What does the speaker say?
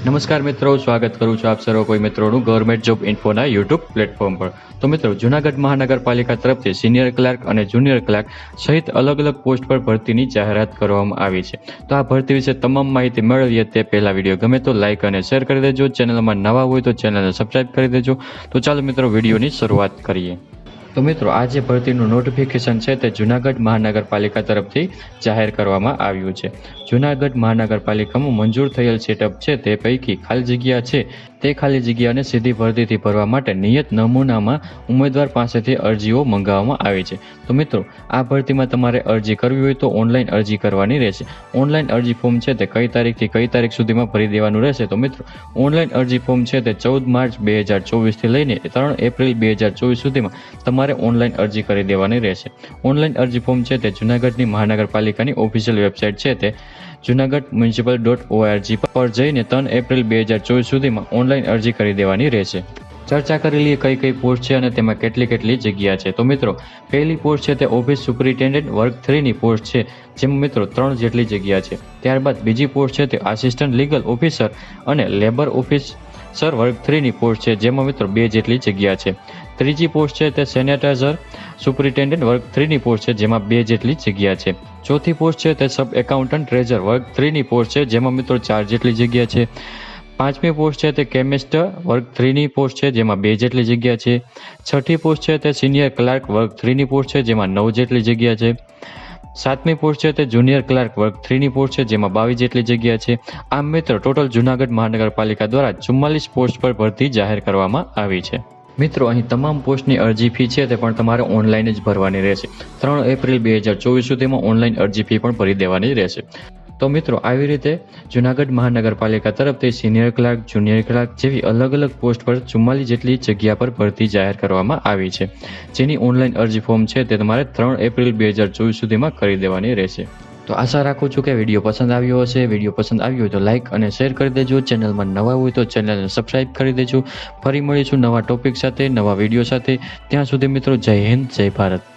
નમસ્કાર મિત્રો, સ્વાગત કરું છું આપ સર્વ કોઈ મિત્રોનું ગવર્મેન્ટ જોબ ઇન્ફોના યુટ્યુબ પ્લેટફોર્મ પર। તો મિત્રો, જૂનાગઢ મહાનગરપાલિકા તરફથી સિનિયર ક્લાર્ક અને જુનિયર ક્લાર્ક સહિત અલગ અલગ પોસ્ટ પર ભરતીની જાહેરાત કરવામાં આવી છે। તો આ ભરતી વિશે તમામ માહિતી મેળવીએ તે પહેલા વિડીયો ગમે તો લાઇક અને શેર કરી દેજો। ચેનલમાં નવા હોય તો ચેનલને સબસ્ક્રાઇબ કરી દેજો। તો ચાલો મિત્રો, વિડીયોની શરૂઆત કરીએ। તો મિત્રો, આ જે ભરતીનું નોટિફિકેશન છે તે જૂનાગઢ મહાનગરપાલિકા તરફથી જાહેર કરવામાં આવ્યું છે। જૂનાગઢ મહાનગરપાલિકામાં મંજૂર થયેલ સેટઅપ છે તે પૈકી ખાલી જગ્યા છે તે ખાલી જગ્યાને સીધી ભરતીથી ભરવા માટે નિયત નમૂનામાં ઉમેદવાર પાસેથી અરજીઓ મંગાવવામાં આવી છે। તો મિત્રો, આ ભરતીમાં તમારે અરજી કરવી હોય તો ઓનલાઈન અરજી કરવાની રહેશે। ઓનલાઈન અરજી ફોર્મ છે તે કઈ તારીખથી કઈ તારીખ સુધીમાં ભરી દેવાનું રહેશે? તો મિત્રો, ઓનલાઈન અરજી ફોર્મ છે તે 14 માર્ચ 2024થી લઈને 3 એપ્રિલ 2024 સુધીમાં તમારે ઓનલાઈન અરજી કરી દેવાની રહેશે। ઓનલાઈન અરજી ફોર્મ છે તે જૂનાગઢની મહાનગરપાલિકાની ઓફિશિયલ વેબસાઇટ છે તે junagadh.municipal.org પર જઈને 3 એપ્રિલ 2024 સુધીમાં ઓનલાઈન અરજી કરી દેવાની રહેશે। ચર્ચા કરી લઈએ કઈ કઈ પોસ્ટ છે અને તેમાં કેટલી જગ્યા છે। તો મિત્રો, પહેલી પોસ્ટ છે તે ઓફિસ સુપરિન્ટેન્ડન્ટ વર્ગ 3 ની પોસ્ટ છે, જેમાં મિત્રો 3 જેટલી જગ્યા છે। ત્યારબાદ બીજી પોસ્ટ છે તે આસિસ્ટન્ટ લીગલ ઓફિસર અને લેબર ઓફિસર વર્ગ 3 ની પોસ્ટ છે, જેમાં મિત્રો 2 જેટલી જગ્યા છે। ત્રીજી પોસ્ટ છે તે સેનેટાઇઝર સુપરિન્ટેન્ડન્ટ વર્ગ 3 ની પોસ્ટ છે, જેમાં 2 જેટલી જગ્યા છે। ચોથી પોસ્ટ છે તે સબ એકાઉન્ટન્ટ ટ્રેઝર વર્ગ 3 ની પોસ્ટ છે, જેમાં મિત્રો 4 જેટલી જગ્યા છે। પાંચમી પોસ્ટ છે તે કેમિસ્ટ વર્ગ 3 ની પોસ્ટ છે, જેમાં 2 જેટલી જગ્યા છે। છઠ્ઠી પોસ્ટ છે તે સિનિયર ક્લાર્ક વર્ગ 3 ની પોસ્ટ છે, જેમાં 9 જેટલી જગ્યા છે। સાતમી પોસ્ટ છે તે જુનિયર ક્લાર્ક વર્ગ 3 ની પોસ્ટ છે, જેમાં 22 જેટલી જગ્યા છે। આમ મિત્રો, ટોટલ જૂનાગઢ મહાનગરપાલિકા દ્વારા 44 પોસ્ટ પર ભરતી જાહેર કરવામાં આવી છે। મિત્રો, અહીં તમામ પોસ્ટની અરજી ફી છે તે પણ તમારે ઓનલાઈન જ ભરવાની રહેશે। 3 એપ્રિલ 2024 સુધીમાં ઓનલાઈન અરજી ફી પણ ભરી દેવાની રહેશે। તો મિત્રો, આવી રીતે જૂનાગઢ મહાનગરપાલિકા તરફથી સિનિયર ક્લાર્ક, જુનિયર ક્લાર્ક જેવી અલગ અલગ પોસ્ટ પર 44 જેટલી જગ્યા પર ભરતી જાહેર કરવામાં આવી છે, જેની ઓનલાઈન અરજી ફોર્મ છે તે તમારે 3 એપ્રિલ 2024 સુધીમાં કરી દેવાની રહેશે। તો આશા રાખું છું કે વિડીયો પસંદ આવ્યો હશે। વિડીયો પસંદ આવ્યો હોય તો લાઇક અને શેર કરી દેજો। ચેનલમાં નવા હોય તો ચેનલને સબસ્ક્રાઇબ કરી દેજો। ફરી મળીશું નવા ટોપિક સાથે, નવા વિડીયો સાથે। ત્યાં સુધી મિત્રો, જય હિન્દ, જય ભારત।